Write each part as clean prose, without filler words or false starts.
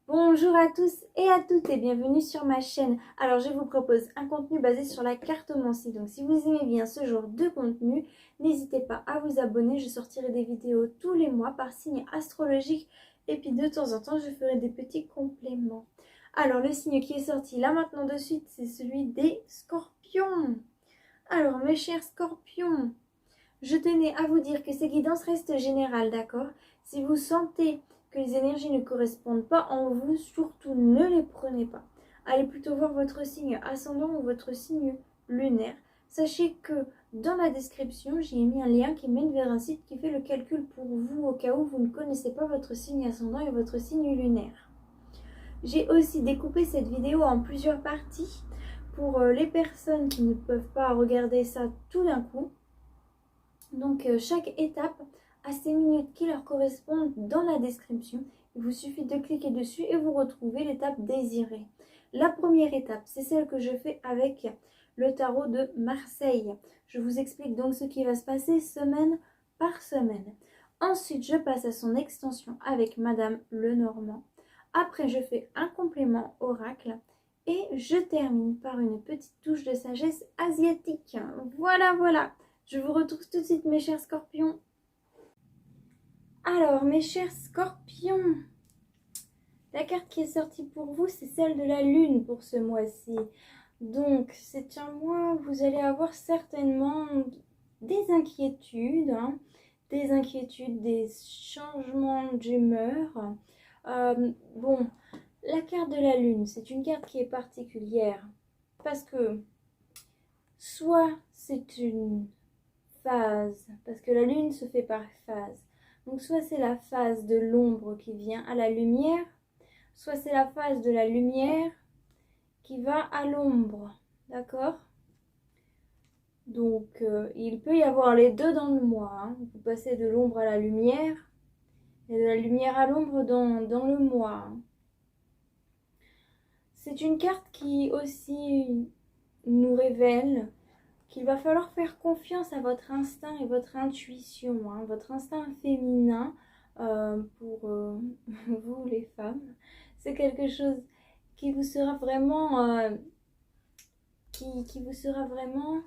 Bonjour à tous et à toutes et bienvenue sur ma chaîne. Alors je vous propose un contenu basé sur la cartomancie. Donc si vous aimez bien ce genre de contenu, n'hésitez pas à vous abonner. Je sortirai des vidéos tous les mois par signe astrologique et puis de temps en temps je ferai des petits compléments. Alors le signe qui est sorti là maintenant de suite, c'est celui des scorpions. Alors mes chers scorpions, je tenais à vous dire que ces guidances restent générales, d'accord? Si vous sentez que les énergies ne correspondent pas en vous, surtout ne les prenez pas. Allez plutôt voir votre signe ascendant ou votre signe lunaire. Sachez que dans la description, j'y ai mis un lien qui mène vers un site qui fait le calcul pour vous au cas où vous ne connaissez pas votre signe ascendant et votre signe lunaire. J'ai aussi découpé cette vidéo en plusieurs parties pour les personnes qui ne peuvent pas regarder ça tout d'un coup. Donc chaque étape a ses minutes qui leur correspondent dans la description. Il vous suffit de cliquer dessus et vous retrouvez l'étape désirée. La première étape, c'est celle que je fais avec le tarot de Marseille. Je vous explique donc ce qui va se passer semaine par semaine. Ensuite, je passe à son extension avec Madame Lenormand. Après, je fais un complément oracle. Et je termine par une petite touche de sagesse asiatique. Voilà, voilà. Je vous retrouve tout de suite, mes chers scorpions. Alors, mes chers scorpions, la carte qui est sortie pour vous, c'est celle de la lune pour ce mois-ci. Donc, c'est un mois où vous allez avoir certainement des inquiétudes, des changements d'humeur. Bon, la carte de la lune, c'est une carte qui est particulière parce que soit c'est une phase, parce que la lune se fait par phase. Donc soit c'est la phase de l'ombre qui vient à la lumière, soit c'est la phase de la lumière qui va à l'ombre. D'accord? Donc il peut y avoir les deux dans le mois. Hein. Vous passez de l'ombre à la lumière et de la lumière à l'ombre dans le mois. Hein. C'est une carte qui aussi nous révèle qu'il va falloir faire confiance à votre instinct et votre intuition, hein, votre instinct féminin pour vous les femmes. C'est quelque chose qui vous sera vraiment, qui vous sera vraiment,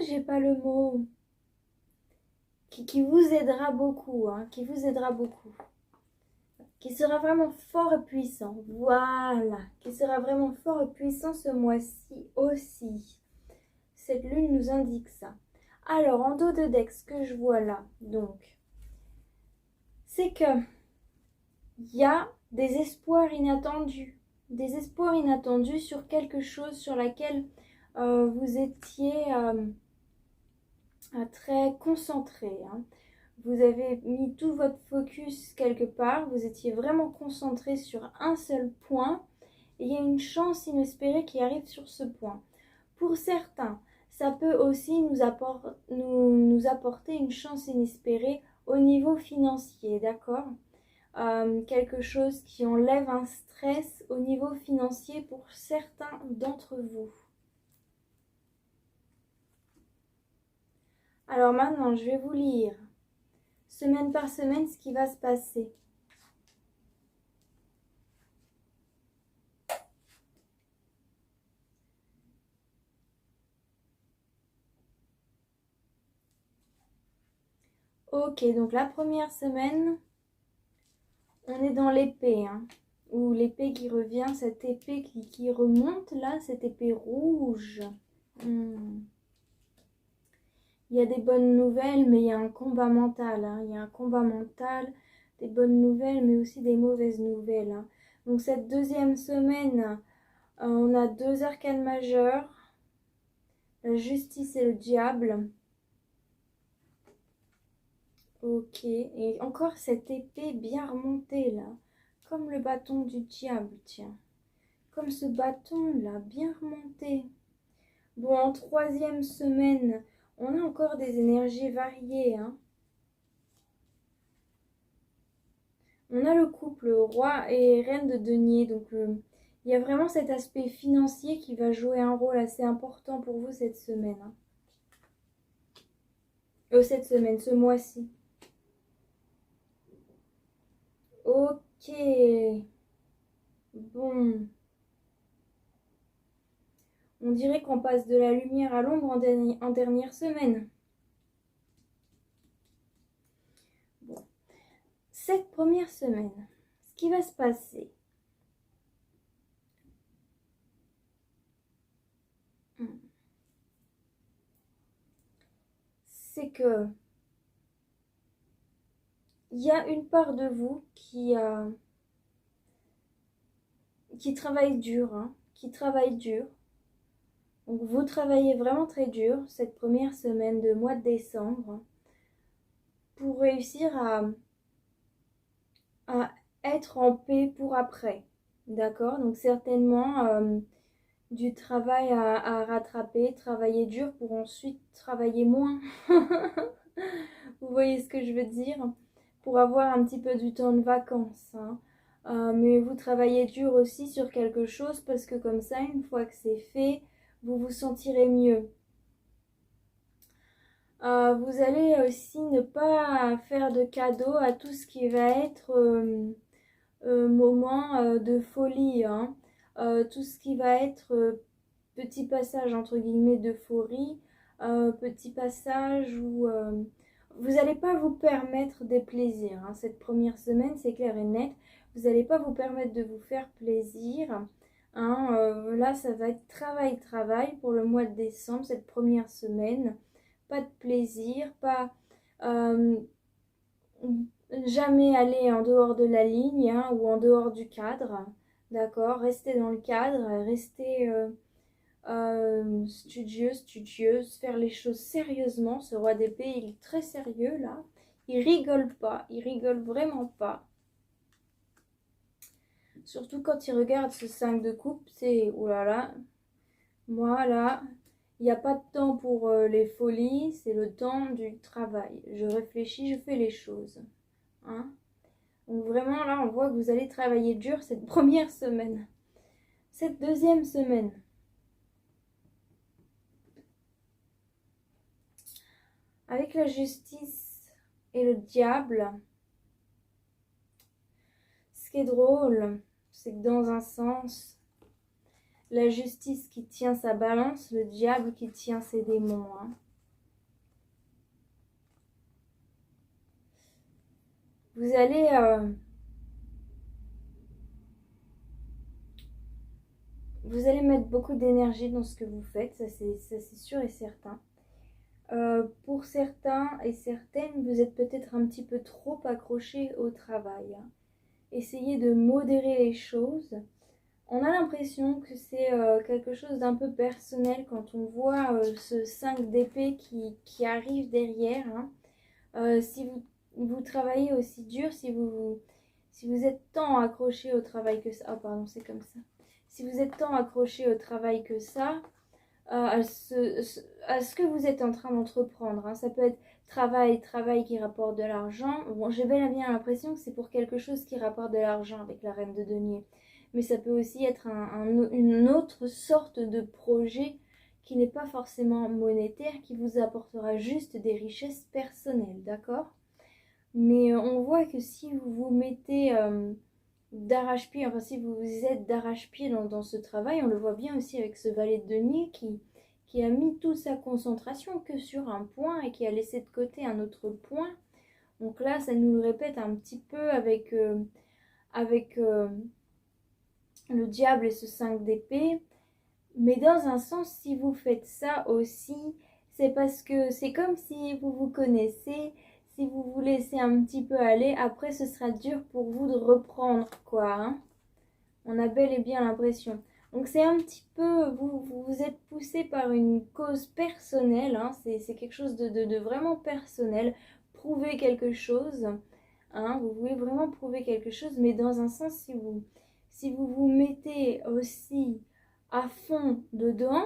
j'ai pas le mot, qui vous aidera beaucoup, hein, qui vous aidera beaucoup. Qui sera vraiment fort et puissant. Voilà, qui sera vraiment fort et puissant ce mois-ci aussi. Cette lune nous indique ça. Alors, en dos de deck, ce que je vois là, donc, c'est que il y a des espoirs inattendus. Des espoirs inattendus sur quelque chose sur laquelle vous étiez très concentré. Hein. Vous avez mis tout votre focus quelque part, vous étiez vraiment concentré sur un seul point et il y a une chance inespérée qui arrive sur ce point. Pour certains, ça peut aussi nous apporter une chance inespérée au niveau financier, d'accord? Quelque chose qui enlève un stress au niveau financier pour certains d'entre vous. Alors maintenant, je vais vous lire semaine par semaine ce qui va se passer. Ok, donc la première semaine, on est dans l'épée, hein, ou l'épée qui revient, cette épée qui remonte là, cette épée rouge. Il y a des bonnes nouvelles, mais il y a un combat mental. Hein, il y a un combat mental, des bonnes nouvelles, mais aussi des mauvaises nouvelles. Hein. Donc cette deuxième semaine, on a deux arcanes majeures, la justice et le diable. Ok, et encore cette épée bien remontée là, comme le bâton du diable, tiens. Comme ce bâton là, bien remonté. Bon, en troisième semaine, on a encore des énergies variées. Hein. On a le couple roi et reine de denier, donc il y a vraiment cet aspect financier qui va jouer un rôle assez important pour vous cette semaine. Hein. Ce mois-ci. Ok. Bon. On dirait qu'on passe de la lumière à l'ombre en dernière semaine. Bon. Cette première semaine, ce qui va se passer, c'est que il y a une part de vous qui travaille dur, hein, qui travaille dur. Donc vous travaillez vraiment très dur cette première semaine de mois de décembre pour réussir à être en paix pour après. D'accord? Donc certainement du travail à rattraper, travailler dur pour ensuite travailler moins. Vous voyez ce que je veux dire? Pour avoir un petit peu du temps de vacances, hein. Mais vous travaillez dur aussi sur quelque chose parce que comme ça, une fois que c'est fait, vous vous sentirez mieux. Vous allez aussi ne pas faire de cadeaux à tout ce qui va être moment de folie, hein. Tout ce qui va être petit passage entre guillemets d'euphorie, petit passage où vous n'allez pas vous permettre des plaisirs, hein. Cette première semaine, c'est clair et net, vous n'allez pas vous permettre de vous faire plaisir, hein. Là, ça va être travail pour le mois de décembre, cette première semaine. Pas de plaisir, pas jamais aller en dehors de la ligne, hein, ou en dehors du cadre. D'accord? Rester dans le cadre, rester studieuse, faire les choses sérieusement. Ce roi d'épée, il est très sérieux là. Il rigole pas, il rigole vraiment pas. Surtout quand il regarde ce 5 de coupe, c'est oulala. Moi là, il n'y a pas de temps pour les folies, c'est le temps du travail. Je réfléchis, je fais les choses, hein. Donc vraiment là, on voit que vous allez travailler dur cette première semaine. Cette deuxième semaine, avec la justice et le diable, ce qui est drôle, c'est que dans un sens, la justice qui tient sa balance, le diable qui tient ses démons, hein. Vous allez mettre beaucoup d'énergie dans ce que vous faites, ça c'est sûr et certain. Pour certains et certaines, vous êtes peut-être un petit peu trop accrochés au travail, hein. Essayez de modérer les choses. On a l'impression que c'est quelque chose d'un peu personnel quand on voit ce 5 d'épée qui arrive derrière, hein. Si vous travaillez aussi dur, si vous êtes tant accroché au travail que ça... Oh pardon, c'est comme ça. Si vous êtes tant accroché au travail que ça, à ce que vous êtes en train d'entreprendre, hein. Ça peut être travail qui rapporte de l'argent. Bon, j'ai bel et bien l'impression que c'est pour quelque chose qui rapporte de l'argent avec la reine de denier. Mais ça peut aussi être une autre sorte de projet qui n'est pas forcément monétaire, qui vous apportera juste des richesses personnelles, d'accord? Mais on voit que si vous vous mettez d'arrache-pied, enfin si vous êtes d'arrache-pied dans ce travail, on le voit bien aussi avec ce valet de denier qui a mis toute sa concentration que sur un point et qui a laissé de côté un autre point. Donc là, ça nous le répète un petit peu avec le diable et ce 5 d'épée. Mais dans un sens, si vous faites ça aussi, c'est parce que c'est comme si vous vous connaissez, si vous vous laissez un petit peu aller, après ce sera dur pour vous de reprendre, quoi, hein. On a bel et bien l'impression. Donc c'est un petit peu, vous êtes poussé par une cause personnelle, hein. C'est quelque chose de vraiment personnel. Prouver quelque chose, hein. Vous voulez vraiment prouver quelque chose, mais dans un sens, si vous vous mettez aussi à fond dedans,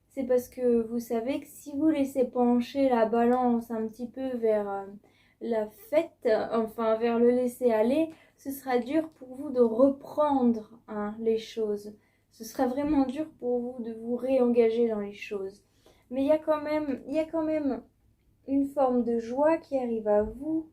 c'est parce que vous savez que si vous laissez pencher la balance un petit peu vers la fête, enfin vers le laisser aller, ce sera dur pour vous de reprendre, hein, les choses. Ce sera vraiment dur pour vous de vous réengager dans les choses. Mais il y a quand même une forme de joie qui arrive à vous,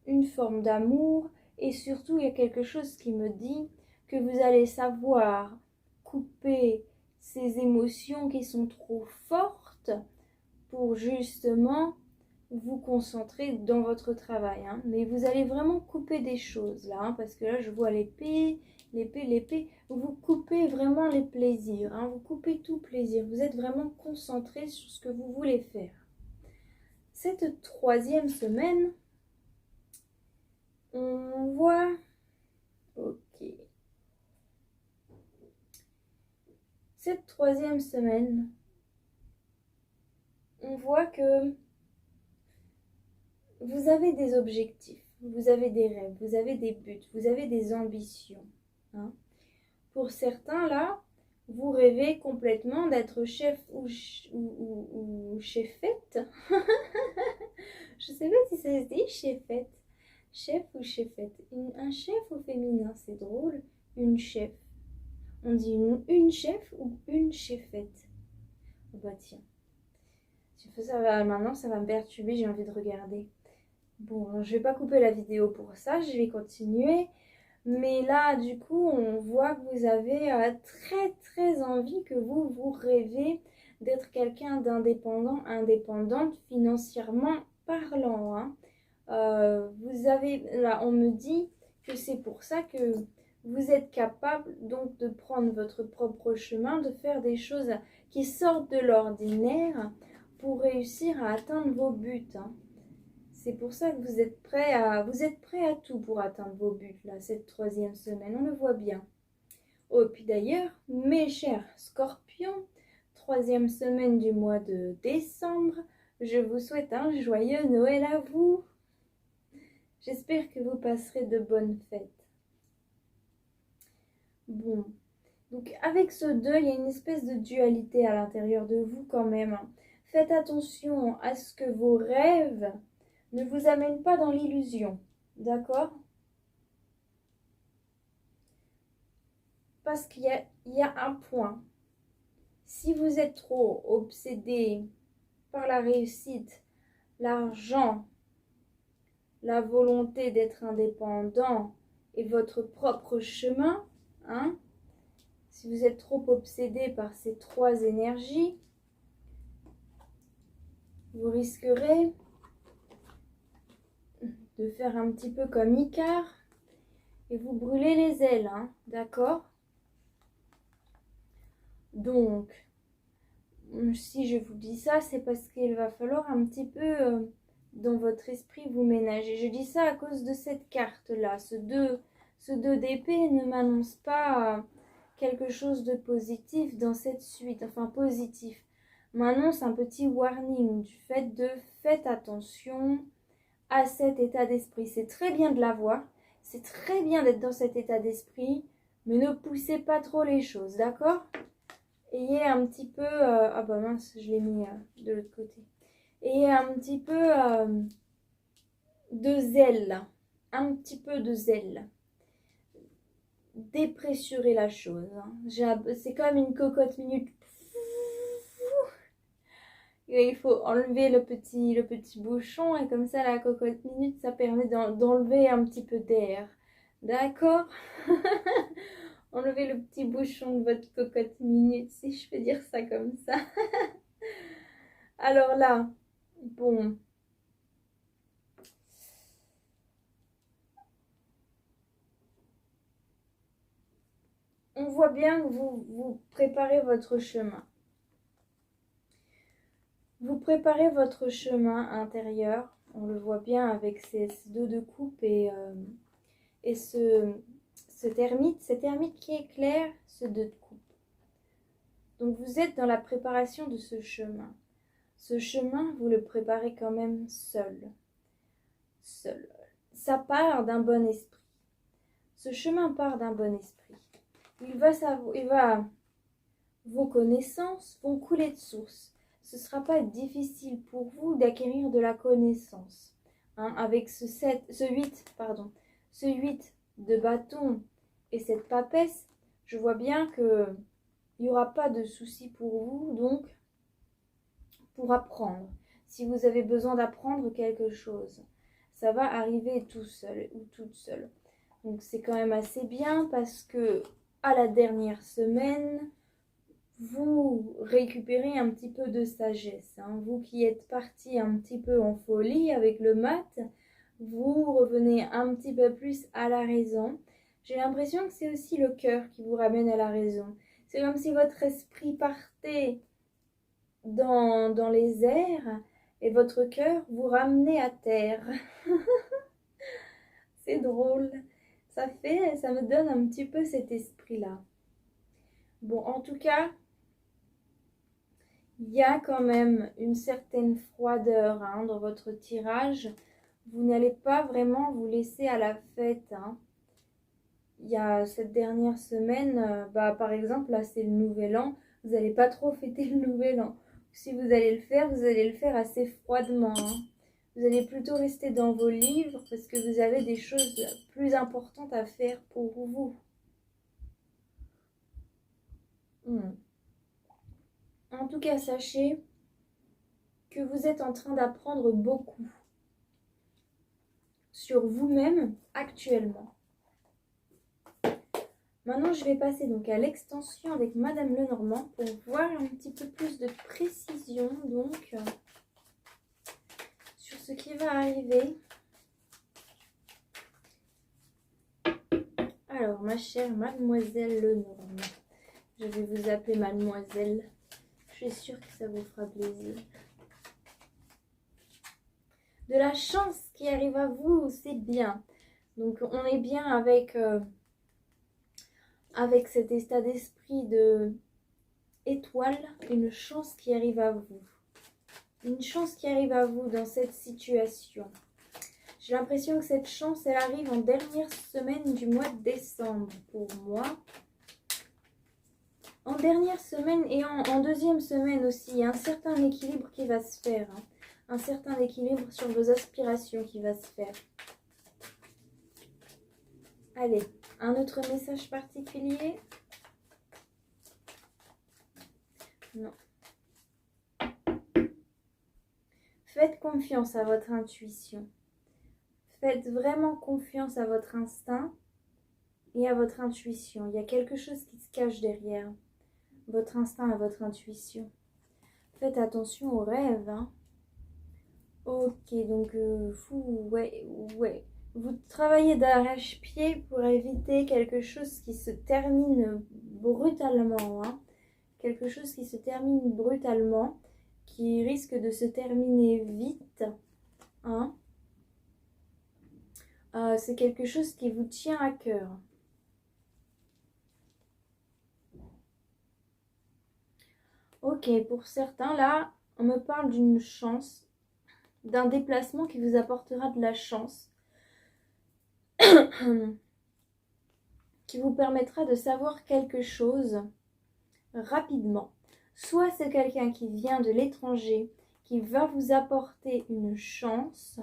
une forme d'amour et surtout il y a quelque chose qui me dit que vous allez savoir couper ces émotions qui sont trop fortes pour justement vous concentrer dans votre travail. Hein. Mais vous allez vraiment couper des choses là, hein, parce que là je vois l'épée. Vous coupez vraiment les plaisirs, hein, vous coupez tout plaisir. Vous êtes vraiment concentré sur ce que vous voulez faire. Cette troisième semaine, on voit... Ok. Cette troisième semaine, on voit que vous avez des objectifs, vous avez des rêves, vous avez des buts, vous avez des ambitions. Hein. Pour certains, là, vous rêvez complètement d'être chef ou chefette. Je sais pas si ça se dit chefette. Chef ou chefette. Un chef au féminin, c'est drôle. Une chef. On dit une chef ou une chefette. Oh bah tiens. Maintenant, ça va me perturber, j'ai envie de regarder. Bon, je vais pas couper la vidéo pour ça, je vais continuer. Mais là, du coup, on voit que vous avez très envie, que vous rêvez d'être quelqu'un d'indépendant, indépendante financièrement parlant. Hein. Vous avez, là, on me dit que c'est pour ça que vous êtes capable donc de prendre votre propre chemin, de faire des choses qui sortent de l'ordinaire pour réussir à atteindre vos buts. Hein. C'est pour ça que vous êtes prêt à tout pour atteindre vos buts, là, cette troisième semaine. On le voit bien. Oh, et puis d'ailleurs, mes chers scorpions, troisième semaine du mois de décembre, je vous souhaite un joyeux Noël à vous. J'espère que vous passerez de bonnes fêtes. Bon, donc avec ce 2, il y a une espèce de dualité à l'intérieur de vous quand même. Faites attention à ce que vos rêves ne vous amène pas dans l'illusion, d'accord? Parce qu'il y a un point. Si vous êtes trop obsédé par la réussite, l'argent, la volonté d'être indépendant et votre propre chemin, hein, si vous êtes trop obsédé par ces trois énergies, vous risquerez de faire un petit peu comme Icare et vous brûler les ailes, hein, d'accord? Donc, si je vous dis ça, c'est parce qu'il va falloir un petit peu dans votre esprit vous ménager. Je dis ça à cause de cette carte-là. Ce 2 d'épée ne m'annonce pas quelque chose de positif dans cette suite. Enfin, positif. M'annonce un petit warning du fait de faites attention à cet état d'esprit. C'est très bien de l'avoir. C'est très bien d'être dans cet état d'esprit. Mais ne poussez pas trop les choses, d'accord ? Ayez un petit peu... ah bah mince, je l'ai mis de l'autre côté. Ayez un petit peu de zèle. Un petit peu de zèle. Dépressurez la chose. Hein. C'est comme une cocotte minute. Et il faut enlever le petit bouchon et comme ça la cocotte minute, ça permet d'enlever un petit peu d'air. D'accord? Enlevez le petit bouchon de votre cocotte minute, si je peux dire ça comme ça. Alors là, bon. On voit bien que vous préparez votre chemin. Vous préparez votre chemin intérieur. On le voit bien avec ces 2 de coupe et cet ermite qui éclaire ce 2 de coupe. Donc vous êtes dans la préparation de ce chemin. Ce chemin, vous le préparez quand même seul. Seul. Ça part d'un bon esprit. Ce chemin part d'un bon esprit. Vos connaissances vont couler de source. Ce ne sera pas difficile pour vous d'acquérir de la connaissance. Hein, avec ce 8 de bâton et cette papesse, je vois bien que il n'y aura pas de souci pour vous, donc, pour apprendre. Si vous avez besoin d'apprendre quelque chose, ça va arriver tout seul ou toute seule. Donc c'est quand même assez bien parce que à la dernière semaine, vous récupérez un petit peu de sagesse. Hein. Vous qui êtes parti un petit peu en folie avec le maths, vous revenez un petit peu plus à la raison. J'ai l'impression que c'est aussi le cœur qui vous ramène à la raison. C'est comme si votre esprit partait dans les airs et votre cœur vous ramenait à terre. C'est drôle. Ça me donne un petit peu cet esprit-là. Bon, en tout cas, il y a quand même une certaine froideur hein, dans votre tirage. Vous n'allez pas vraiment vous laisser à la fête. Hein. Il y a cette dernière semaine, par exemple, là c'est le nouvel an. Vous n'allez pas trop fêter le nouvel an. Si vous allez le faire assez froidement. Hein. Vous allez plutôt rester dans vos livres parce que vous avez des choses plus importantes à faire pour vous. En tout cas, sachez que vous êtes en train d'apprendre beaucoup sur vous-même actuellement. Maintenant, je vais passer donc à l'extension avec Madame Lenormand pour voir un petit peu plus de précision donc sur ce qui va arriver. Alors, ma chère Mademoiselle Lenormand, je vais vous appeler Mademoiselle. Je suis sûre que ça vous fera plaisir. De la chance qui arrive à vous, c'est bien. Donc, on est bien avec cet état d'esprit de étoile, une chance qui arrive à vous. Une chance qui arrive à vous dans cette situation. J'ai l'impression que cette chance, elle arrive en dernière semaine du mois de décembre pour moi. En dernière semaine et en deuxième semaine aussi, il y a un certain équilibre qui va se faire. Hein. Un certain équilibre sur vos aspirations qui va se faire. Allez, un autre message particulier? Non. Faites confiance à votre intuition. Faites vraiment confiance à votre instinct et à votre intuition. Il y a quelque chose qui se cache derrière votre instinct et votre intuition. Faites attention aux rêves. Hein. Ok, donc vous travaillez d'arrache-pied pour éviter quelque chose qui se termine brutalement. Hein. Quelque chose qui se termine brutalement, qui risque de se terminer vite. Hein. C'est quelque chose qui vous tient à cœur. Ok, pour certains, là, on me parle d'une chance, d'un déplacement qui vous apportera de la chance, qui vous permettra de savoir quelque chose rapidement. Soit c'est quelqu'un qui vient de l'étranger, qui va vous apporter une chance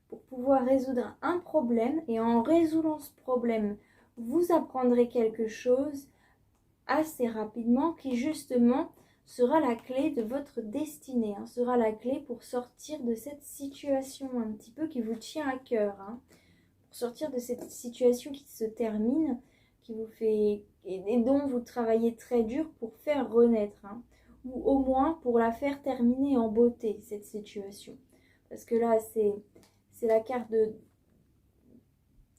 pour pouvoir résoudre un problème, et en résoudant ce problème, vous apprendrez quelque chose assez rapidement qui justement sera la clé de votre destinée, hein, sera la clé pour sortir de cette situation un petit peu qui vous tient à cœur, hein, pour sortir de cette situation qui se termine, qui vous fait et dont vous travaillez très dur pour faire renaître, hein, ou au moins pour la faire terminer en beauté cette situation, parce que là c'est la carte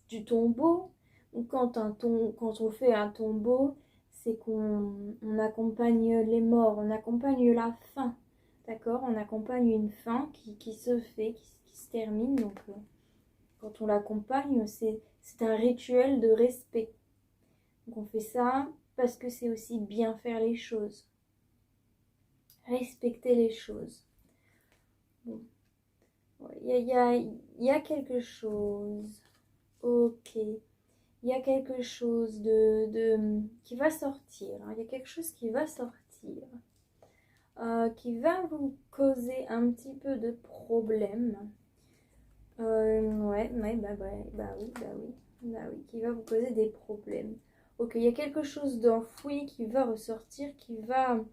du tombeau. Quand on fait un tombeau, c'est qu'on accompagne les morts, on accompagne la fin, d'accord? On accompagne une fin qui se fait, qui se termine. Donc, quand on l'accompagne, c'est un rituel de respect. Donc, on fait ça parce que c'est aussi bien faire les choses. Respecter les choses. Bon. Il y a quelque chose. Ok. Il y a quelque chose qui va sortir. Hein. Il y a quelque chose qui va sortir. Qui va vous causer un petit peu de problème. Oui, qui va vous causer des problèmes. Ok, il y a quelque chose d'enfoui qui va ressortir, qui va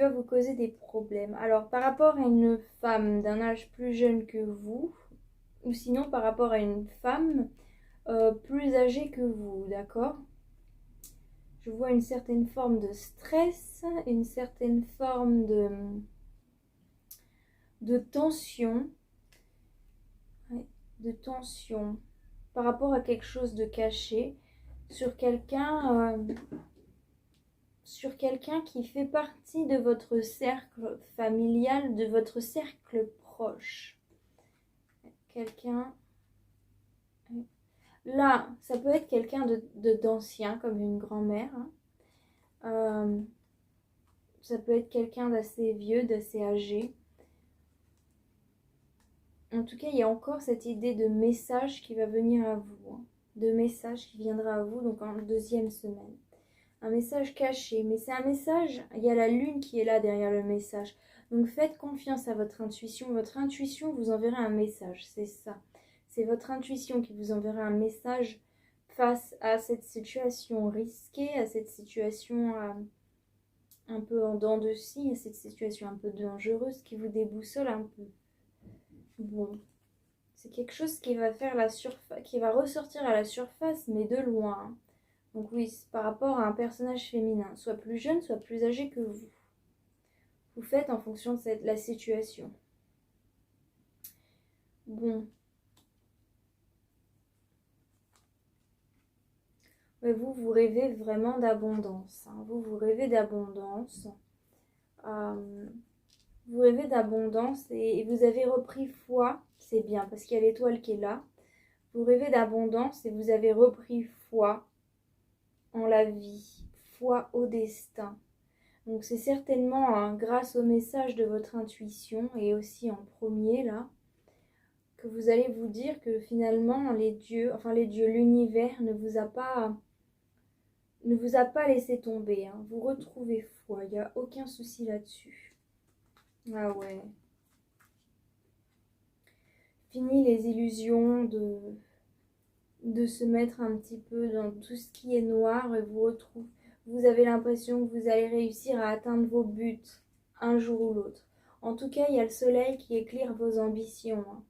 vous causer des problèmes. Alors, par rapport à une femme d'un âge plus jeune que vous, ou sinon par rapport à une femme plus âgée que vous, d'accord? Je vois une certaine forme de stress, une certaine forme de tension, ouais, de tension par rapport à quelque chose de caché sur quelqu'un qui fait partie de votre cercle familial, de votre cercle proche. Quelqu'un... Là, ça peut être quelqu'un d'ancien, comme une grand-mère. Hein. Ça peut être quelqu'un d'assez vieux, d'assez âgé. En tout cas, il y a encore cette idée de message qui va venir à vous. Hein. De message qui viendra à vous, donc en deuxième semaine. Un message caché, mais c'est un message, il y a la lune qui est là derrière le message. Donc faites confiance à votre intuition vous enverra un message, c'est ça. C'est votre intuition qui vous enverra un message face à cette situation risquée, à cette situation un peu en dents de scie, à cette situation un peu dangereuse qui vous déboussole un peu. Bon, c'est quelque chose qui va faire qui va ressortir à la surface, mais de loin. Hein. Donc oui, c'est par rapport à un personnage féminin, soit plus jeune, soit plus âgé que vous. Vous faites en fonction de la situation. Bon. Ouais, vous rêvez vraiment d'abondance. Hein. Vous rêvez d'abondance. Vous rêvez d'abondance et vous avez repris foi. C'est bien parce qu'il y a l'étoile qui est là. Vous rêvez d'abondance et vous avez repris foi en la vie, foi au destin. Donc c'est certainement hein, grâce au message de votre intuition et aussi en premier là, que vous allez vous dire que finalement les dieux, l'univers ne vous a pas laissé tomber. Hein. Vous retrouvez foi, il n'y a aucun souci là-dessus. Ah ouais. Fini les illusions de se mettre un petit peu dans tout ce qui est noir et vous avez l'impression que vous allez réussir à atteindre vos buts un jour ou l'autre. En tout cas, il y a le soleil qui éclaire vos ambitions. Hein.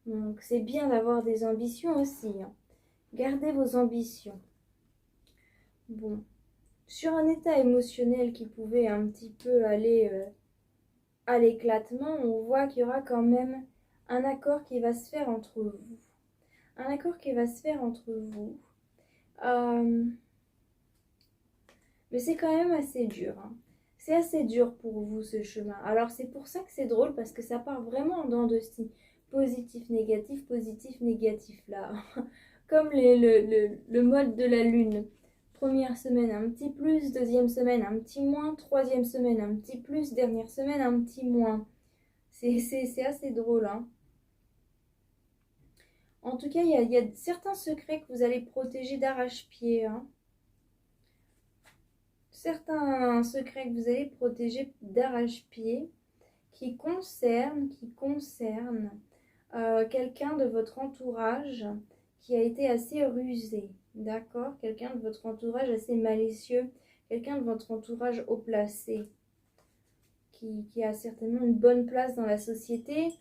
Donc, c'est bien d'avoir des ambitions aussi. Hein. Gardez vos ambitions. Bon. Sur un état émotionnel qui pouvait un petit peu aller à l'éclatement, on voit qu'il y aura quand même un accord qui va se faire entre vous. Un accord qui va se faire entre vous. Mais c'est quand même assez dur. Hein. C'est assez dur pour vous ce chemin. Alors c'est pour ça que c'est drôle parce que ça part vraiment en dents de scie. Positif, négatif là. Comme le mode de la lune. Première semaine un petit plus, deuxième semaine un petit moins, troisième semaine un petit plus, dernière semaine un petit moins. C'est assez drôle. Hein. En tout cas, il y a certains secrets que vous allez protéger d'arrache-pied. Hein. Certains secrets que vous allez protéger d'arrache-pied qui concernent quelqu'un de votre entourage qui a été assez rusé. D'accord? Quelqu'un de votre entourage assez malicieux. Quelqu'un de votre entourage haut placé. Qui a certainement une bonne place dans la société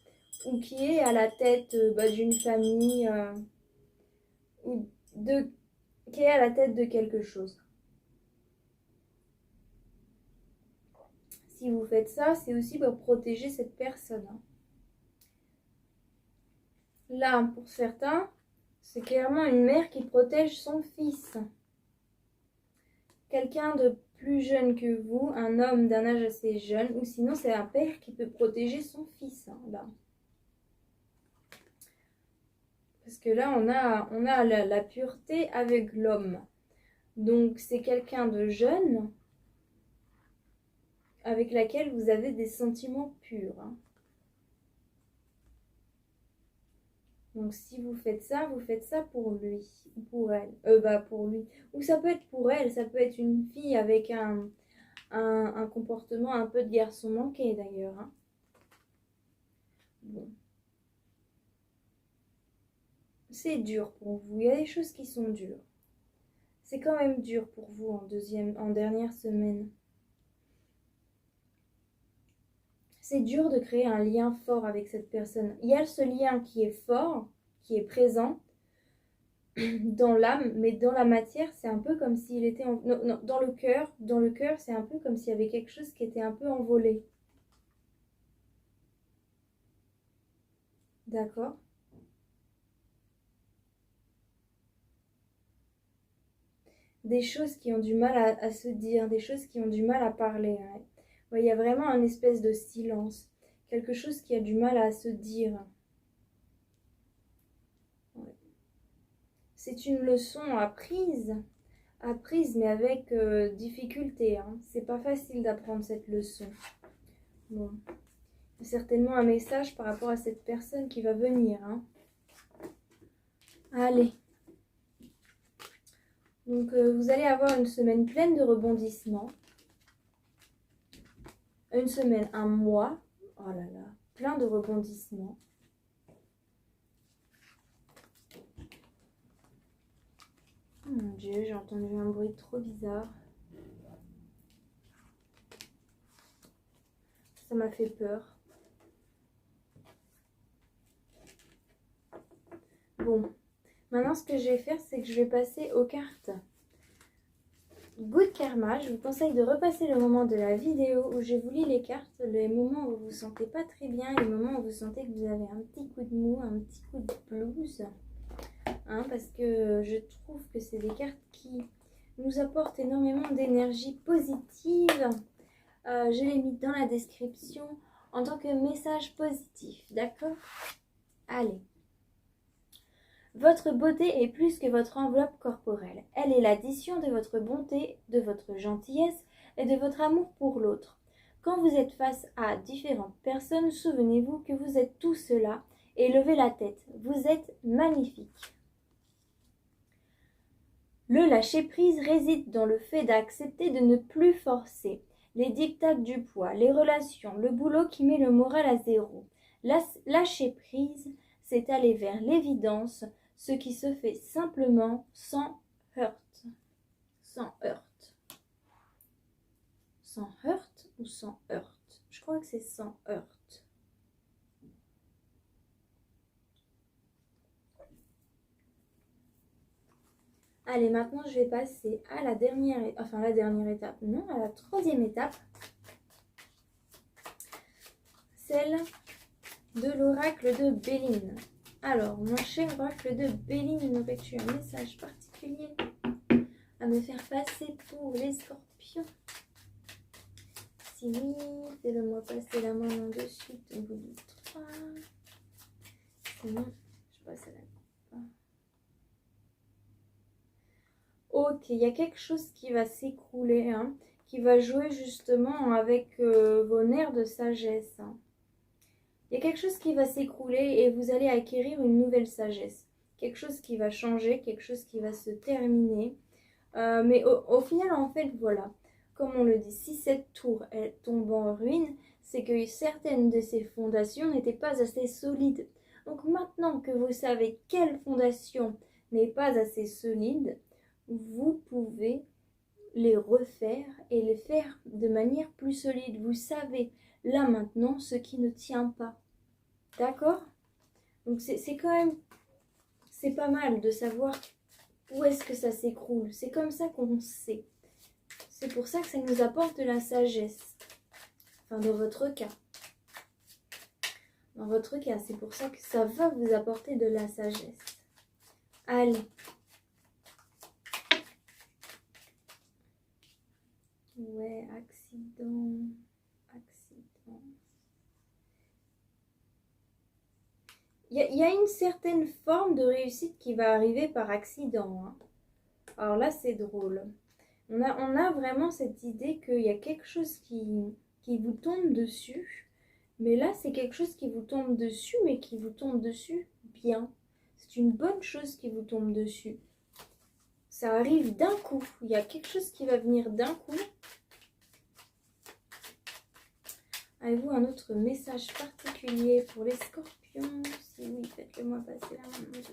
ou qui est à la tête d'une famille qui est à la tête de quelque chose. Si vous faites ça, c'est aussi pour protéger cette personne. Là, pour certains, c'est clairement une mère qui protège son fils. Quelqu'un de plus jeune que vous, un homme d'un âge assez jeune, ou sinon c'est un père qui peut protéger son fils. Là. Parce que là, on a la pureté avec l'homme. Donc, c'est quelqu'un de jeune avec laquelle vous avez des sentiments purs. Hein. Donc, si vous faites ça pour lui ou pour elle. Pour lui. Ou ça peut être pour elle, ça peut être une fille avec un comportement un peu de garçon manqué d'ailleurs. Hein. Bon. C'est dur pour vous. Il y a des choses qui sont dures. C'est quand même dur pour vous en dernière semaine. c'est dur de créer un lien fort avec cette personne. Il y a ce lien qui est fort, qui est présent dans l'âme, mais dans la matière, c'est un peu comme s'il était non, non, dans le cœur. Dans le cœur, c'est un peu comme s'il y avait quelque chose qui était un peu envolé. D'accord? Des choses qui ont du mal à se dire, des choses qui ont du mal à parler. Ouais. Ouais, il y a vraiment un espèce de silence, quelque chose qui a du mal à se dire. Ouais. C'est une leçon apprise, mais avec difficulté. Hein. C'est pas facile d'apprendre cette leçon. Bon, certainement un message par rapport à cette personne qui va venir. Hein. Allez. Donc, vous allez avoir une semaine pleine de rebondissements. Une semaine, un mois. Oh là là, plein de rebondissements. Oh mon Dieu, j'ai entendu un bruit trop bizarre. Ça m'a fait peur. Bon, maintenant ce que je vais faire, c'est que je vais passer aux cartes. Good Karma, je vous conseille de repasser le moment de la vidéo où je vous lis les cartes, les moments où vous vous sentez pas très bien, les moments où vous sentez que vous avez un petit coup de mou, un petit coup de blues. Hein, parce que je trouve que c'est des cartes qui nous apportent énormément d'énergie positive. Je l'ai mis dans la description en tant que message positif, d'accord? Allez. Votre beauté est plus que votre enveloppe corporelle. Elle est l'addition de votre bonté, de votre gentillesse et de votre amour pour l'autre. Quand vous êtes face à différentes personnes, souvenez-vous que vous êtes tout cela et levez la tête. Vous êtes magnifique. Le lâcher-prise réside dans le fait d'accepter de ne plus forcer les diktats du poids, les relations, le boulot qui met le moral à zéro. Lâcher-prise, c'est aller vers l'évidence, ce qui se fait simplement sans heurte. Sans heurte. Sans heurte ou sans heurte? Je crois que c'est sans heurte. Allez, maintenant je vais passer à la dernière étape, non, à la troisième étape. Celle de l'oracle de Béline. Alors, mon cher oracle de Béline, aurais-tu un message particulier à me faire passer pour les scorpions? Si oui, fais-le-moi passer la main de suite au bout du 3. Sinon, je passe à la coupe. Ok, il y a quelque chose qui va s'écrouler, hein, qui va jouer justement avec vos nerfs de sagesse. Hein. Il y a quelque chose qui va s'écrouler et vous allez acquérir une nouvelle sagesse. Quelque chose qui va changer, quelque chose qui va se terminer. Mais au final, en fait, voilà. Comme on le dit, si cette tour elle tombe en ruine, c'est que certaines de ses fondations n'étaient pas assez solides. Donc maintenant que vous savez quelle fondation n'est pas assez solide, vous pouvez les refaire et les faire de manière plus solide. Vous savez là maintenant ce qui ne tient pas. D'accord? Donc c'est quand même, c'est pas mal de savoir où est-ce que ça s'écroule. C'est comme ça qu'on sait. C'est pour ça que ça nous apporte de la sagesse. Enfin, dans votre cas. Dans votre cas, c'est pour ça que ça va vous apporter de la sagesse. Allez. Ouais, accident. Il y a une certaine forme de réussite qui va arriver par accident. Hein. Alors là, c'est drôle. On a vraiment cette idée qu'il y a quelque chose qui vous tombe dessus. Mais là, c'est quelque chose qui vous tombe dessus, mais qui vous tombe dessus bien. C'est une bonne chose qui vous tombe dessus. Ça arrive d'un coup. Il y a quelque chose qui va venir d'un coup. Avez-vous un autre message particulier pour les scorpions? Si oui, faites-le moi passer la main dessus.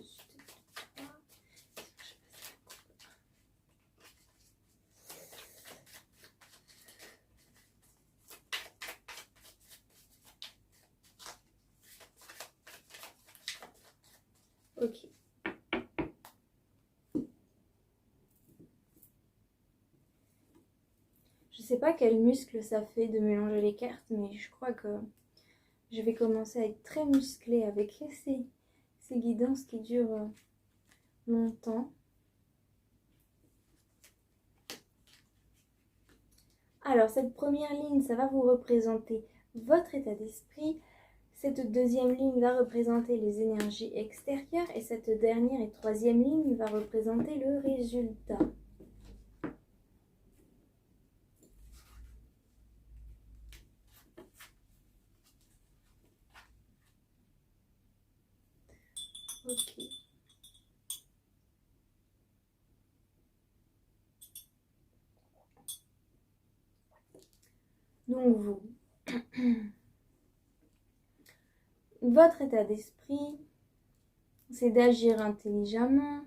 sais pas quel muscle ça fait de mélanger les cartes, mais je crois que je vais commencer à être très musclée avec ces guidances qui durent longtemps. Alors, cette première ligne, ça va vous représenter votre état d'esprit. Cette deuxième ligne va représenter les énergies extérieures et cette dernière et troisième ligne va représenter le résultat. Ok. Donc vous, votre état d'esprit, c'est d'agir intelligemment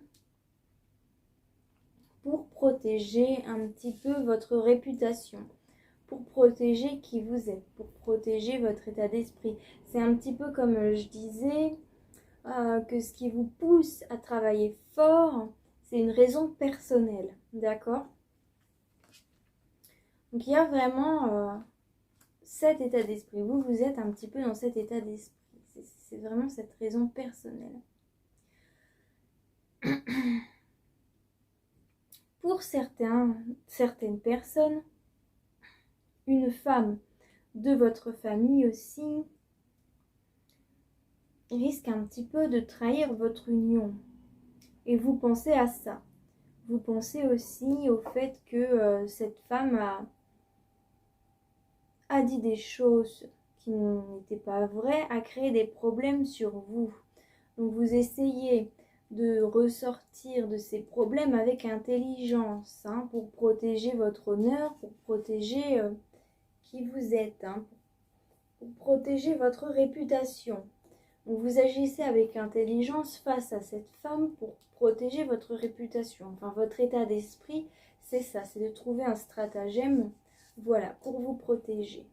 pour protéger un petit peu votre réputation, pour protéger qui vous êtes, pour protéger votre état d'esprit. C'est un petit peu comme je disais, que ce qui vous pousse à travailler fort, c'est une raison personnelle, d'accord? Donc il y a vraiment cet état d'esprit. Vous êtes un petit peu dans cet état d'esprit. C'est vraiment cette raison personnelle. Pour certaines personnes, une femme de votre famille aussi risque un petit peu de trahir votre union. Et vous pensez à ça. Vous pensez aussi au fait que cette femme a dit des choses qui n'étaient pas vraies, a créé des problèmes sur vous. Donc vous essayez de ressortir de ces problèmes avec intelligence, hein, pour protéger votre honneur, pour protéger qui vous êtes, hein, pour protéger votre réputation. Donc vous agissez avec intelligence face à cette femme pour protéger votre réputation. Enfin, votre état d'esprit, c'est ça, c'est de trouver un stratagème, voilà, pour vous protéger.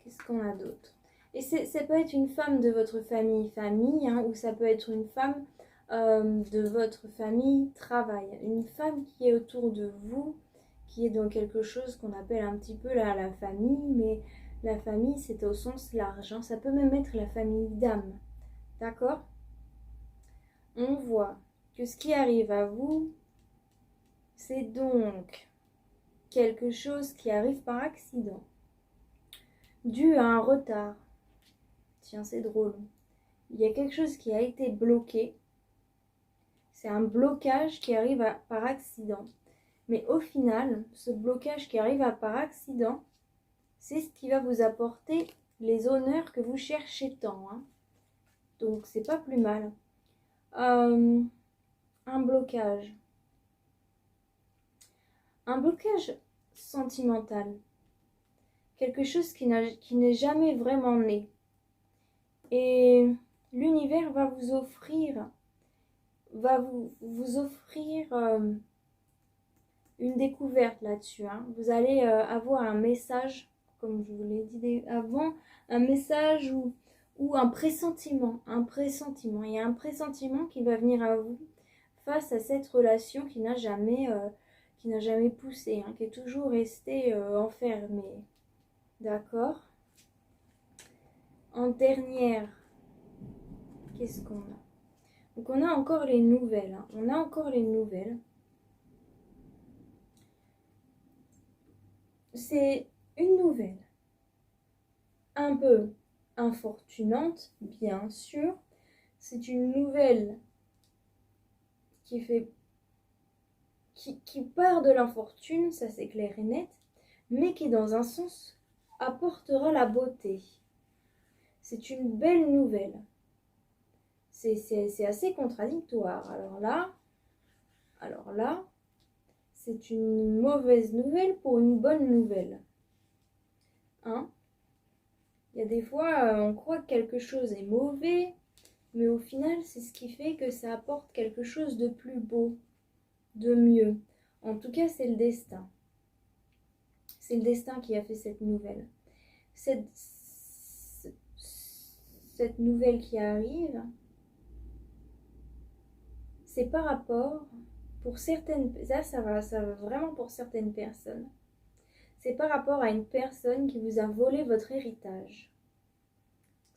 Qu'est-ce qu'on a d'autre? Et ça peut être une femme de votre famille, hein, ou ça peut être une femme de votre famille, travail. Une femme qui est autour de vous, qui est dans quelque chose qu'on appelle un petit peu la famille, mais la famille, c'est au sens large, hein. Ça peut même être la famille d'âme, d'accord? On voit que ce qui arrive à vous, c'est donc quelque chose qui arrive par accident, dû à un retard. Tiens, c'est drôle. Il y a quelque chose qui a été bloqué. C'est un blocage qui arrive par accident. Mais au final, ce blocage qui arrive par accident, c'est ce qui va vous apporter les honneurs que vous cherchez tant, hein. Donc, c'est pas plus mal. Un blocage. Un blocage sentimental. Quelque chose qui n'est jamais vraiment né. Et l'univers va vous offrir, une découverte là-dessus, hein. Vous allez avoir un message, comme je vous l'ai dit avant, un message ou un pressentiment. Il y a un pressentiment qui va venir à vous face à cette relation qui n'a jamais poussé, hein, qui est toujours restée enfermée. D'accord? En dernière, qu'est-ce qu'on a? Donc on a encore les nouvelles, hein. On a encore les nouvelles. C'est une nouvelle un peu infortunante, bien sûr. C'est une nouvelle qui part de l'infortune, ça c'est clair et net, mais qui dans un sens apportera la beauté. C'est une belle nouvelle. C'est assez contradictoire. Alors là, c'est une mauvaise nouvelle pour une bonne nouvelle. Hein? Il y a des fois, on croit que quelque chose est mauvais, mais au final, c'est ce qui fait que ça apporte quelque chose de plus beau, de mieux. En tout cas, c'est le destin. C'est le destin qui a fait cette nouvelle. Cette nouvelle qui arrive, c'est par rapport pour certaines, ça va vraiment pour certaines personnes. C'est par rapport à une personne qui vous a volé votre héritage.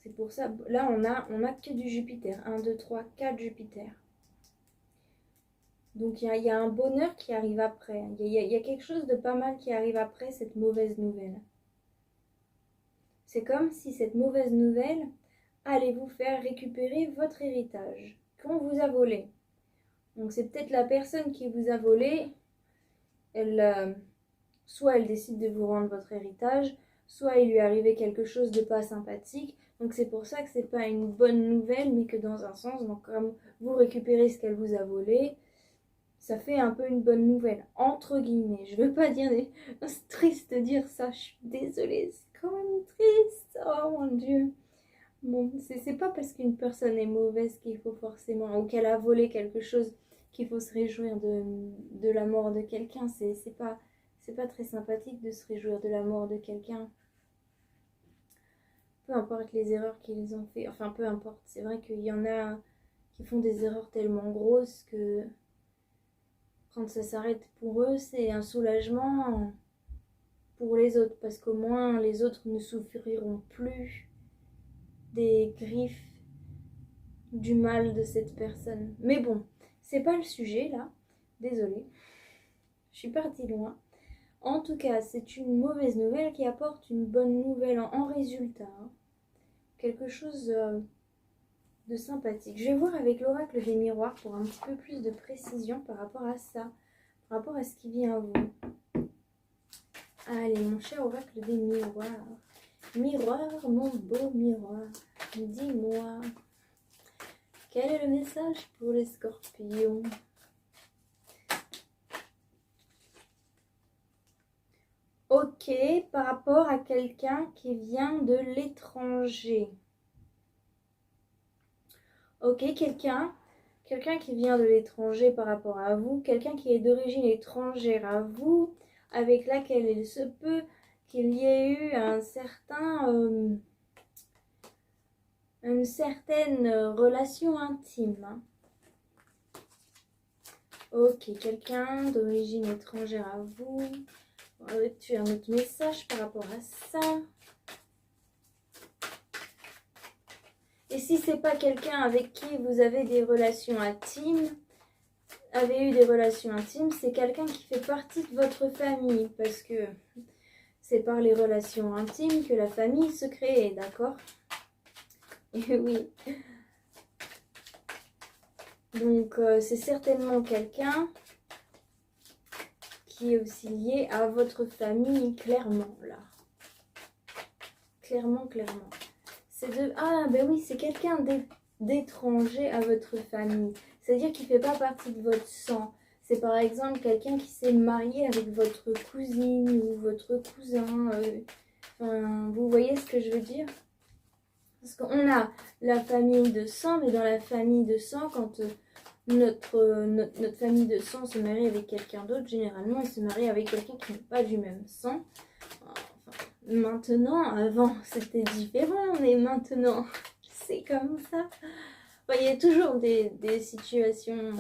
C'est pour ça, là on a que du Jupiter. 1, 2, 3, 4 Jupiter. Donc il y a un bonheur qui arrive après. Il y a quelque chose de pas mal qui arrive après cette mauvaise nouvelle. C'est comme si cette mauvaise nouvelle allait vous faire récupérer votre héritage qu'on vous a volé. Donc c'est peut-être la personne qui vous a volé, soit elle décide de vous rendre votre héritage, soit il lui est arrivé quelque chose de pas sympathique. Donc c'est pour ça que c'est pas une bonne nouvelle, mais que dans un sens, donc comme vous récupérez ce qu'elle vous a volé, ça fait un peu une bonne nouvelle, entre guillemets. Je veux pas dire c'est triste de dire ça, je suis désolée, c'est quand même triste, oh mon Dieu. Bon, c'est pas parce qu'une personne est mauvaise qu'il faut forcément, ou qu'elle a volé quelque chose, qu'il faut se réjouir de la mort de quelqu'un. C'est pas très sympathique de se réjouir de la mort de quelqu'un. Peu importe les erreurs qu'ils ont fait, enfin peu importe. C'est vrai qu'il y en a qui font des erreurs tellement grosses que quand ça s'arrête pour eux, c'est un soulagement pour les autres, parce qu'au moins les autres ne souffriront plus des griffes du mal de cette personne. Mais bon, c'est pas le sujet là. Désolée. Je suis partie loin. En tout cas, c'est une mauvaise nouvelle qui apporte une bonne nouvelle en résultat. Quelque chose de sympathique. Je vais voir avec l'oracle des miroirs pour un petit peu plus de précision par rapport à ça, par rapport à ce qui vient à vous. Allez, mon cher oracle des miroirs. Miroir, mon beau miroir, dis-moi, quel est le message pour les scorpions? Ok, par rapport à quelqu'un qui vient de l'étranger. Ok, quelqu'un qui vient de l'étranger par rapport à vous, quelqu'un qui est d'origine étrangère à vous, avec laquelle il se peut qu'il y ait eu une certaine relation intime. Ok, quelqu'un d'origine étrangère à vous. Tu as un autre message par rapport à ça. Et si c'est pas quelqu'un avec qui vous avez des relations intimes, c'est quelqu'un qui fait partie de votre famille, parce que c'est par les relations intimes que la famille se crée, d'accord? Et oui. Donc c'est certainement quelqu'un qui est aussi lié à votre famille, clairement, là. Clairement. Ah, ben oui, c'est quelqu'un d'étranger à votre famille. C'est-à-dire qu'il ne fait pas partie de votre sang. C'est par exemple quelqu'un qui s'est marié avec votre cousine ou votre cousin. Enfin, vous voyez ce que je veux dire? Parce qu'on a la famille de sang, mais dans la famille de sang, quand notre famille de sang se marie avec quelqu'un d'autre, généralement, il se marie avec quelqu'un qui n'est pas du même sang. Maintenant, avant c'était différent, mais maintenant c'est comme ça. Enfin, il y a toujours des situations.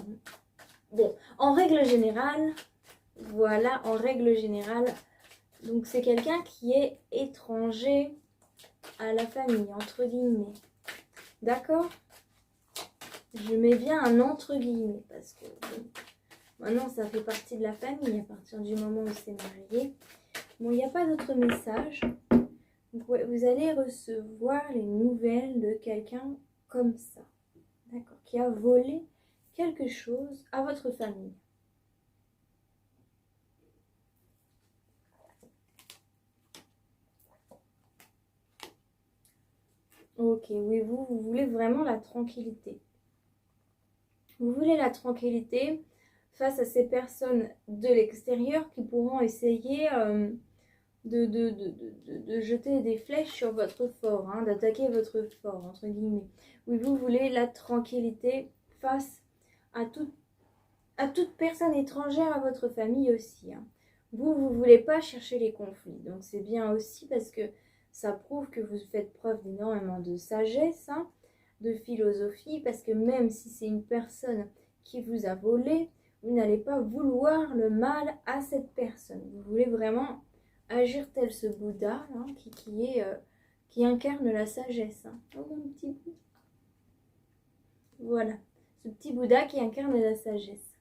Bon, en règle générale, voilà, en règle générale, donc c'est quelqu'un qui est étranger à la famille, entre guillemets. D'accord? Je mets bien un entre guillemets parce que bon, maintenant ça fait partie de la famille à partir du moment où c'est marié. Bon, il n'y a pas d'autre message. Vous allez recevoir les nouvelles de quelqu'un comme ça. D'accord, qui a volé quelque chose à votre famille. Ok, oui, vous voulez vraiment la tranquillité. Vous voulez la tranquillité face à ces personnes de l'extérieur qui pourront essayer de jeter des flèches sur votre fort, hein, d'attaquer votre fort, entre guillemets. Oui, vous voulez la tranquillité face à toute personne étrangère à votre famille aussi. Hein. Vous ne voulez pas chercher les conflits. Donc c'est bien aussi parce que ça prouve que vous faites preuve d'énormément de sagesse, hein, de philosophie, parce que même si c'est une personne qui vous a volé, vous n'allez pas vouloir le mal à cette personne. Vous voulez vraiment agir tel ce Bouddha hein, qui incarne la sagesse. Hein. Oh mon petit Bouddha. Voilà, ce petit Bouddha qui incarne la sagesse.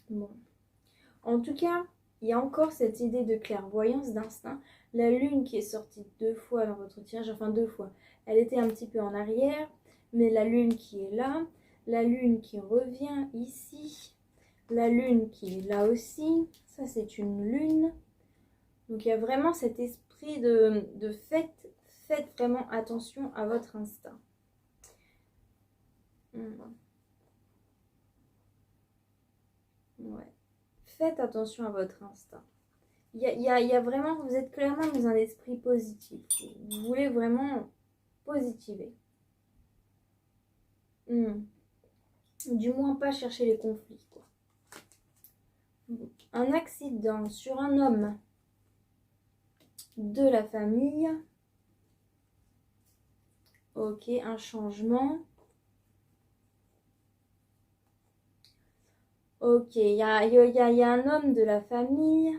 Bon. En tout cas, il y a encore cette idée de clairvoyance, d'instinct. La lune qui est sortie 2 fois dans votre tirage, enfin 2 fois. Elle était un petit peu en arrière, mais la lune qui est là, la lune qui revient ici, la lune qui est là aussi. Ça, c'est une lune. Donc, il y a vraiment cet esprit de faites vraiment attention à votre instinct. Ouais. Faites attention à votre instinct. Il y a vraiment, vous êtes clairement dans un esprit positif. Vous voulez vraiment positiver. Du moins pas chercher les conflits, quoi. Un accident sur un homme de la famille. Ok, un changement. Ok, il y a un homme de la famille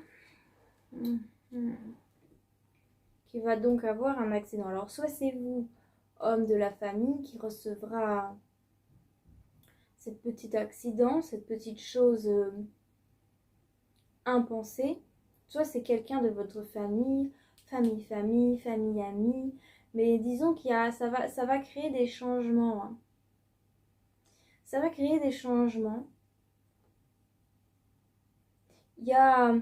qui va donc avoir un accident. Alors, soit c'est vous, homme de la famille, qui recevra cette petite accident, cette petite chose impensée. Soit c'est quelqu'un de votre famille, famille, amie. Mais disons qu'il y a, ça va créer des changements. Hein. Ça va créer des changements. Il y a...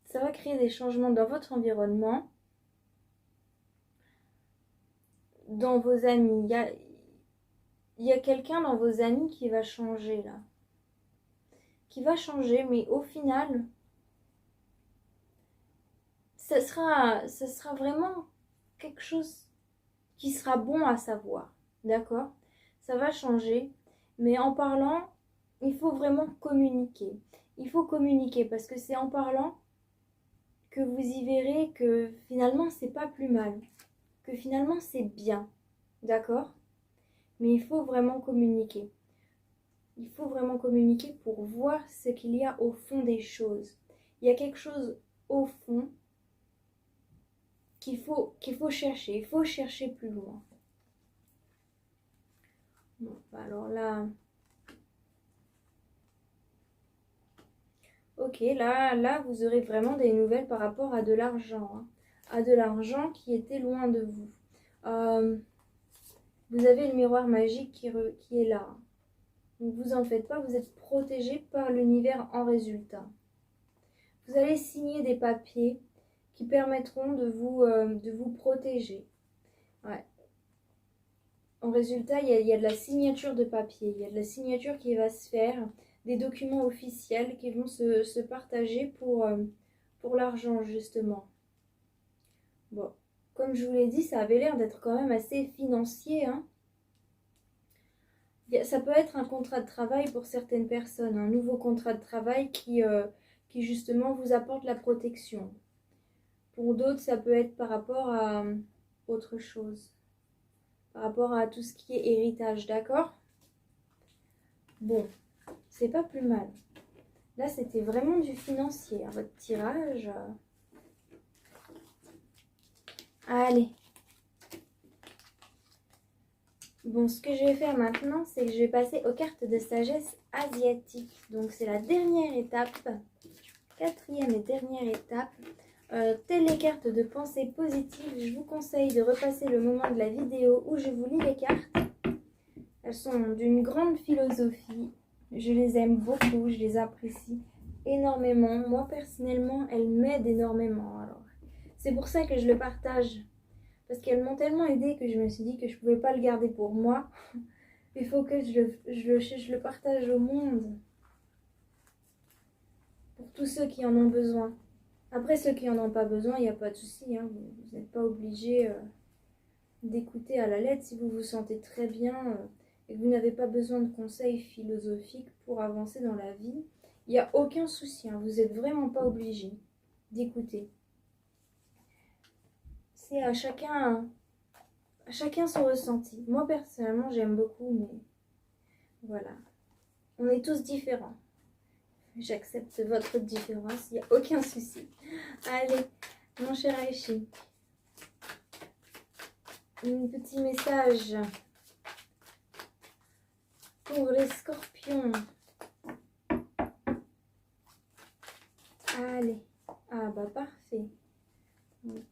Ça va créer des changements dans votre environnement, dans vos amis. Il y a quelqu'un dans vos amis qui va changer là. Qui va changer, mais au final, ça sera vraiment quelque chose qui sera bon à savoir. D'accord ? Ça va changer, mais en parlant, il faut vraiment communiquer. Il faut communiquer parce que c'est en parlant que vous y verrez que finalement c'est pas plus mal, que finalement c'est bien, d'accord? Mais il faut vraiment communiquer. Il faut vraiment communiquer pour voir ce qu'il y a au fond des choses. Il y a quelque chose au fond qu'il faut chercher. Il faut chercher plus loin. Bon, alors là... Ok, là, vous aurez vraiment des nouvelles par rapport à de l'argent. Hein. À de l'argent qui était loin de vous. Vous avez le miroir magique qui est là. Donc vous en faites pas, vous êtes protégé par l'univers en résultat. Vous allez signer des papiers qui permettront de vous protéger. Ouais. En résultat, il y a de la signature de papier. Il y a de la signature qui va se faire. Des documents officiels qui vont se partager pour l'argent, justement. Bon, comme je vous l'ai dit, ça avait l'air d'être quand même assez financier. Hein. Ça peut être un contrat de travail pour certaines personnes, un nouveau contrat de travail qui justement vous apporte la protection. Pour d'autres, ça peut être par rapport à autre chose. Par rapport à tout ce qui est héritage, d'accord ? Bon. C'est pas plus mal. Là, c'était vraiment du financier, hein, votre tirage. Allez. Bon, ce que je vais faire maintenant, c'est que je vais passer aux cartes de sagesse asiatique. Donc, c'est la dernière étape. 4e et dernière étape. Telles les cartes de pensée positive, je vous conseille de repasser le moment de la vidéo où je vous lis les cartes. Elles sont d'une grande philosophie. Je les aime beaucoup, je les apprécie énormément. Moi, personnellement, elles m'aident énormément. Alors, c'est pour ça que je le partage. Parce qu'elles m'ont tellement aidé que je me suis dit que je ne pouvais pas le garder pour moi. Il faut que je le partage au monde. Pour tous ceux qui en ont besoin. Après, ceux qui n'en ont pas besoin, il n'y a pas de souci. Hein. Vous n'êtes pas obligé d'écouter à la lettre si vous vous sentez très bien. Et que vous n'avez pas besoin de conseils philosophiques pour avancer dans la vie, il n'y a aucun souci, hein, vous n'êtes vraiment pas obligé d'écouter. C'est à chacun chacun son ressenti. Moi, personnellement, j'aime beaucoup, mais voilà. On est tous différents. J'accepte votre différence, il n'y a aucun souci. Allez, mon cher Aïchi, un petit message pour les scorpions. Allez, ah bah parfait. Donc,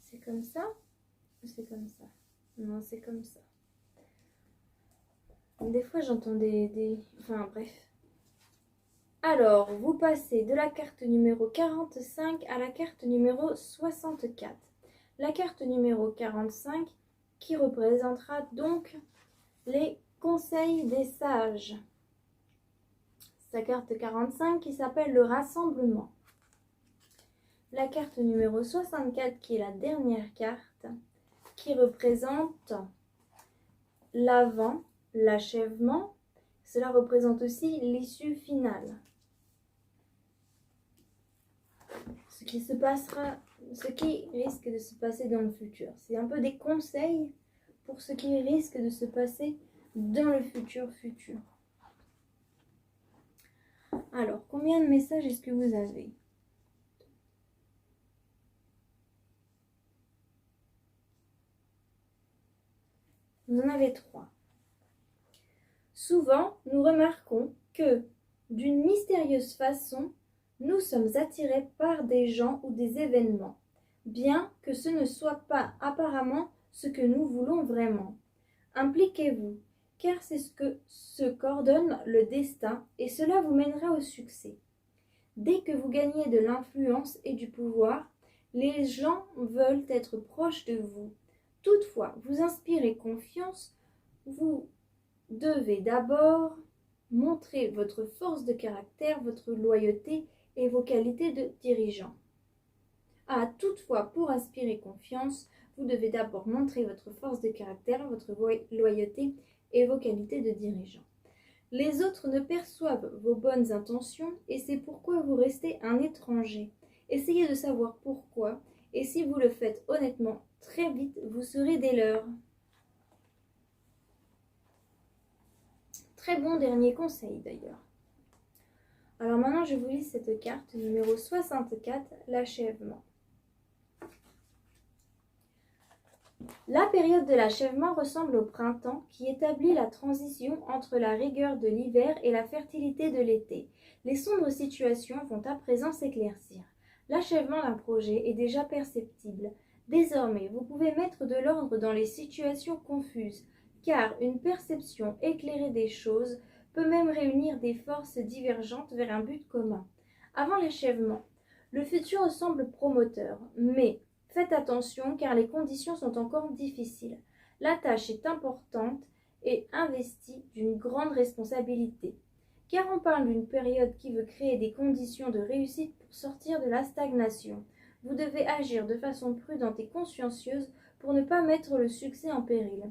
c'est comme ça ou c'est comme ça? Non, c'est comme ça. Des fois, j'entends Enfin, bref. Alors, vous passez de la carte numéro 45 à la carte numéro 64. La carte numéro 45 qui représentera donc les conseils des sages. Sa carte 45 qui s'appelle le rassemblement. La carte numéro 64 qui est la dernière carte qui représente l'avant, l'achèvement. Cela représente aussi l'issue finale. Ce qui risque de se passer dans le futur. C'est un peu des conseils pour ce qui risque de se passer dans le futur. Alors, combien de messages est-ce que vous avez? Vous en avez 3. Souvent, nous remarquons que, d'une mystérieuse façon, nous sommes attirés par des gens ou des événements, bien que ce ne soit pas apparemment ce que nous voulons vraiment. Impliquez-vous, car c'est ce qu'ordonne le destin et cela vous mènera au succès. Dès que vous gagnez de l'influence et du pouvoir, les gens veulent être proches de vous. Toutefois, vous inspirez confiance, vous devez d'abord montrer votre force de caractère, votre loyauté et vos qualités de dirigeant. Toutefois, pour inspirer confiance, vous devez d'abord montrer votre force de caractère, votre loyauté et vos qualités de dirigeant. Les autres ne perçoivent vos bonnes intentions et c'est pourquoi vous restez un étranger. Essayez de savoir pourquoi et si vous le faites honnêtement, très vite, vous serez des leurs. Très bon dernier conseil d'ailleurs. Alors maintenant, je vous lis cette carte numéro 64, l'achèvement. La période de l'achèvement ressemble au printemps qui établit la transition entre la rigueur de l'hiver et la fertilité de l'été. Les sombres situations vont à présent s'éclaircir. L'achèvement d'un projet est déjà perceptible. Désormais, vous pouvez mettre de l'ordre dans les situations confuses, car une perception éclairée des choses peut même réunir des forces divergentes vers un but commun. Avant l'achèvement, le futur semble prometteur, mais faites attention car les conditions sont encore difficiles. La tâche est importante et investie d'une grande responsabilité. Car on parle d'une période qui veut créer des conditions de réussite pour sortir de la stagnation. Vous devez agir de façon prudente et consciencieuse pour ne pas mettre le succès en péril.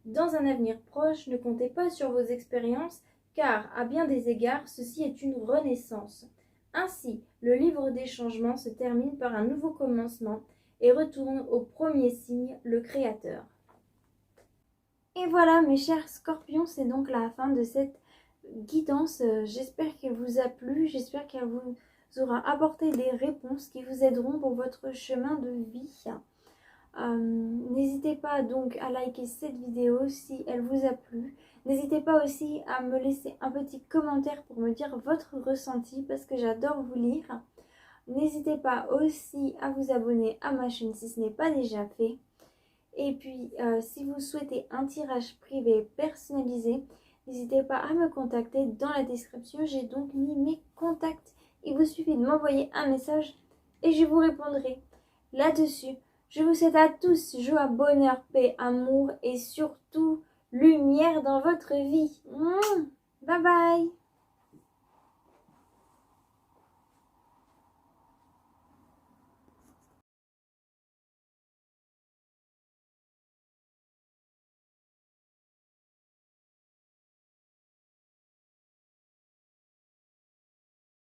Dans un avenir proche, ne comptez pas sur vos expériences car, à bien des égards, ceci est une renaissance. Ainsi, le livre des changements se termine par un nouveau commencement et retourne au premier signe, le Créateur. Et voilà mes chers scorpions, c'est donc la fin de cette guidance. J'espère qu'elle vous a plu, j'espère qu'elle vous aura apporté des réponses qui vous aideront pour votre chemin de vie. N'hésitez pas donc à liker cette vidéo si elle vous a plu. N'hésitez pas aussi à me laisser un petit commentaire pour me dire votre ressenti parce que j'adore vous lire. N'hésitez pas aussi à vous abonner à ma chaîne si ce n'est pas déjà fait. Et puis, si vous souhaitez un tirage privé personnalisé, n'hésitez pas à me contacter dans la description. J'ai donc mis mes contacts. Il vous suffit de m'envoyer un message et je vous répondrai là-dessus. Je vous souhaite à tous joie, bonheur, paix, amour et surtout lumière dans votre vie. Bye bye!